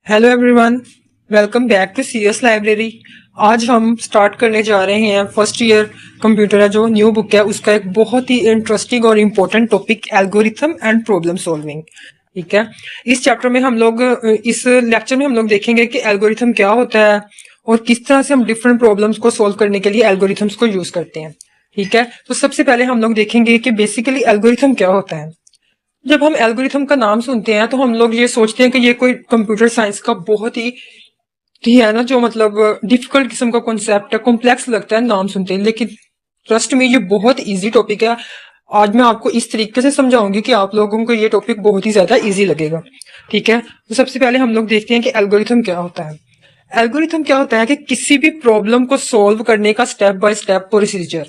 Hello everyone, welcome back to CS library. आज हम start करने जा रहे हैं फर्स्ट ईयर कंप्यूटर है जो न्यू बुक है उसका एक बहुत ही इंटरेस्टिंग और important topic algorithm and problem solving. ठीक है, इस चैप्टर में हम लोग इस लेक्चर में हम लोग देखेंगे कि एल्गोरिथम क्या होता है और किस तरह से हम डिफरेंट प्रॉब्लम्स को सॉल्व करने के लिए एल्गोरिथम्स को यूज करते हैं। ठीक है, तो सबसे पहले हम लोग देखेंगे कि बेसिकली एल्गोरिथम क्या होता है। जब हम एल्गोरिथम का नाम सुनते हैं तो हम लोग ये सोचते हैं कि ये कोई कंप्यूटर साइंस का बहुत ही है ना, जो मतलब डिफिकल्ट किस्म का कॉन्सेप्ट है, कॉम्प्लेक्स लगता है नाम सुनते हैं, लेकिन ट्रस्ट में ये बहुत इजी टॉपिक है। आज मैं आपको इस तरीके से समझाऊंगी कि आप लोगों को ये टॉपिक बहुत ही ज्यादा इजी लगेगा। ठीक है, तो सबसे पहले हम लोग देखते हैं कि एल्गोरिथम क्या होता है। एल्गोरिथम क्या होता है कि किसी भी प्रॉब्लम को सॉल्व करने का स्टेप बाय स्टेप प्रोसीजर।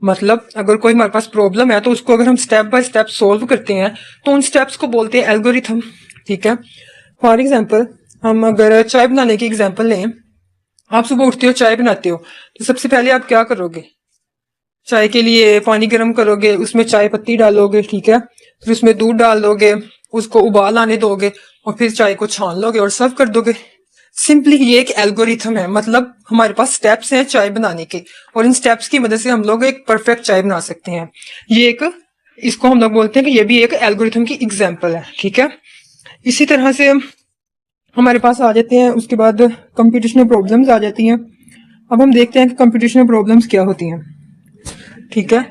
मतलब अगर कोई हमारे पास प्रॉब्लम है तो उसको अगर हम स्टेप बाय स्टेप सोल्व करते हैं तो उन स्टेप्स को बोलते हैं एल्गोरिथम। ठीक है, फॉर एग्जांपल हम अगर चाय बनाने की एग्जांपल लें, आप सुबह उठते हो, चाय बनाते हो, तो सबसे पहले आप क्या करोगे? चाय के लिए पानी गर्म करोगे, उसमें चाय पत्ती डालोगे, ठीक है, फिर उसमें दूध डाल दोगे, उसको उबाल आने दोगे और फिर चाय को छान लोगे और सर्व कर दोगे। सिंपली ये एक एल्गोरिथम है, मतलब हमारे पास स्टेप्स हैं चाय बनाने के और इन स्टेप्स की मदद से हम लोग एक परफेक्ट चाय बना सकते हैं। ये एक, इसको हम लोग बोलते हैं कि ये भी एक एल्गोरिथम की एग्जांपल है। ठीक है, इसी तरह से हमारे पास आ जाते हैं, उसके बाद कंप्यूटेशनल प्रॉब्लम्स आ जाती हैं। अब हम देखते हैं कि कंप्यूटेशनल प्रॉब्लम्स क्या होती हैं। ठीक है,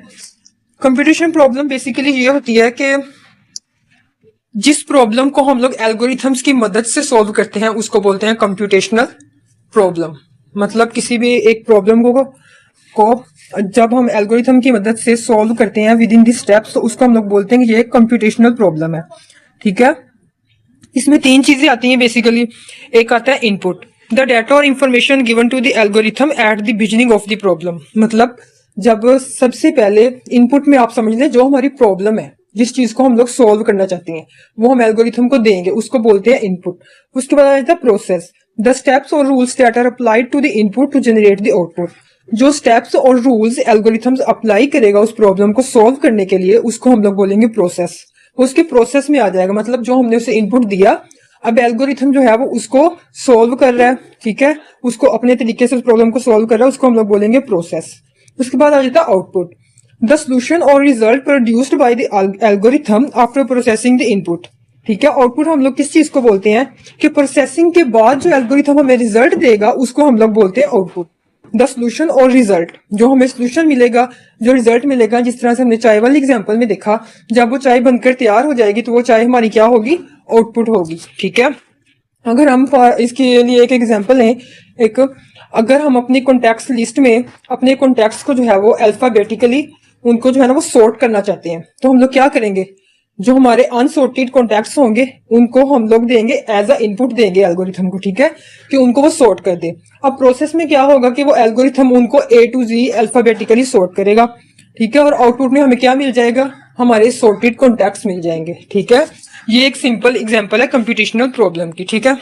कंप्यूटेशनल प्रॉब्लम बेसिकली ये होती है कि जिस प्रॉब्लम को हम लोग एल्गोरिथम्स की मदद से सॉल्व करते हैं उसको बोलते हैं कंप्यूटेशनल प्रॉब्लम। मतलब किसी भी एक प्रॉब्लम को जब हम एल्गोरिथम की मदद से सॉल्व करते हैं विद इन दी स्टेप्स तो उसको हम लोग बोलते हैं कि ये एक कंप्यूटेशनल प्रॉब्लम है। ठीक है, इसमें तीन चीजें आती हैं बेसिकली। एक आता है इनपुट, द डाटा और information given to the algorithm at the beginning of the problem. मतलब जब सबसे पहले इनपुट में आप समझ लें जो हमारी प्रॉब्लम है, जिस चीज को हम लोग सॉल्व करना चाहते हैं वो हम एल्गोरिथम को देंगे, उसको बोलते हैं इनपुट। उसके बाद आ जाता है प्रोसेस, द स्टेप्स और rules that are applied to the input to generate the output. जो स्टेप्स और रूल्स एल्गोरिथम्स अप्लाई करेगा उस प्रॉब्लम को सॉल्व करने के लिए उसको हम लोग बोलेंगे प्रोसेस। उसके प्रोसेस में आ जाएगा, मतलब जो हमने उसे इनपुट दिया, अब एल्गोरिथम जो है वो उसको सोल्व कर रहा है। ठीक है, उसको अपने तरीके से उस प्रॉब्लम को सोल्व कर रहा है, उसको हम लोग बोलेंगे प्रोसेस। उसके बाद आ जाता है आउटपुट, द सोल्यूशन और result produced by the algorithm after processing the input. ठीक है, आउटपुट हम लोग किस चीज को बोलते हैं कि प्रोसेसिंग के बाद जो एल्गोरिथम हमें रिजल्ट देगा उसको हम लोग बोलते हैं आउटपुट। द सोल्यूशन और रिजल्ट, जो हमें सोल्यूशन मिलेगा, जो रिजल्ट मिलेगा, जिस तरह से हमने चाय वाली एग्जांपल में देखा, जब वो चाय बनकर तैयार हो जाएगी तो वो चाय हमारी क्या होगी? आउटपुट होगी। ठीक है, अगर हम इसके लिए एक एग्जांपल लें, एक अगर हम अपनी कॉन्टैक्ट्स लिस्ट में अपने कॉन्टैक्ट्स को जो है वो अल्फाबेटिकली उनको जो है ना वो सॉर्ट करना चाहते हैं, तो हम लोग क्या करेंगे? जो हमारे अनसॉर्टेड कॉन्टैक्ट्स होंगे उनको हम लोग देंगे एज अ इनपुट, देंगे एल्गोरिथम को। ठीक है, कि उनको वो सॉर्ट कर दे। अब प्रोसेस में क्या होगा कि वो एल्गोरिथम उनको ए टू जी अल्फाबेटिकली सॉर्ट करेगा। ठीक है, और आउटपुट में हमें क्या मिल जाएगा? हमारे सॉर्टेड कॉन्टैक्ट्स मिल जाएंगे। ठीक है, ये एक सिंपल एग्जाम्पल है कंप्यूटेशनल प्रॉब्लम की। ठीक है,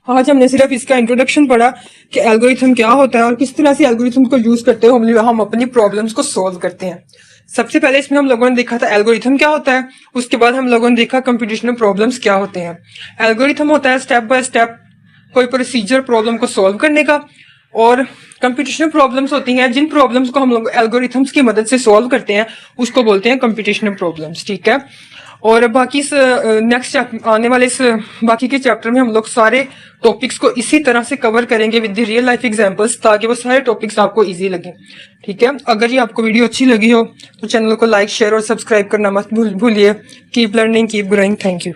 आज हमने सिर्फ इसका इंट्रोडक्शन पढ़ा कि एल्गोरिथम क्या होता है और किस तरह से एल्गोरिथम को यूज करते हुए हम अपनी प्रॉब्लम्स को सॉल्व करते हैं। सबसे पहले इसमें हम लोगों ने देखा था एल्गोरिथम क्या होता है, उसके बाद हम लोगों ने देखा कंप्यूटेशनल प्रॉब्लम्स क्या होते हैं। एल्गोरिथम होता है स्टेप बाय स्टेप कोई प्रोसीजर प्रॉब्लम को सॉल्व करने का, और कंप्यूटेशनल प्रॉब्लम्स होती हैं जिन प्रॉब्लम्स को हम लोग एल्गोरिथम्स की मदद से सॉल्व करते हैं उसको बोलते हैं कंप्यूटेशनल प्रॉब्लम्स। ठीक है, और बाकी नेक्स्ट आने वाले बाकी के चैप्टर में हम लोग सारे टॉपिक्स को इसी तरह से कवर करेंगे with the real life examples, ताकि वो सारे टॉपिक्स आपको इजी लगे। ठीक है, अगर ये आपको वीडियो अच्छी लगी हो तो चैनल को लाइक, शेयर और सब्सक्राइब करना मत भूलिए। Keep learning, keep growing. Thank you.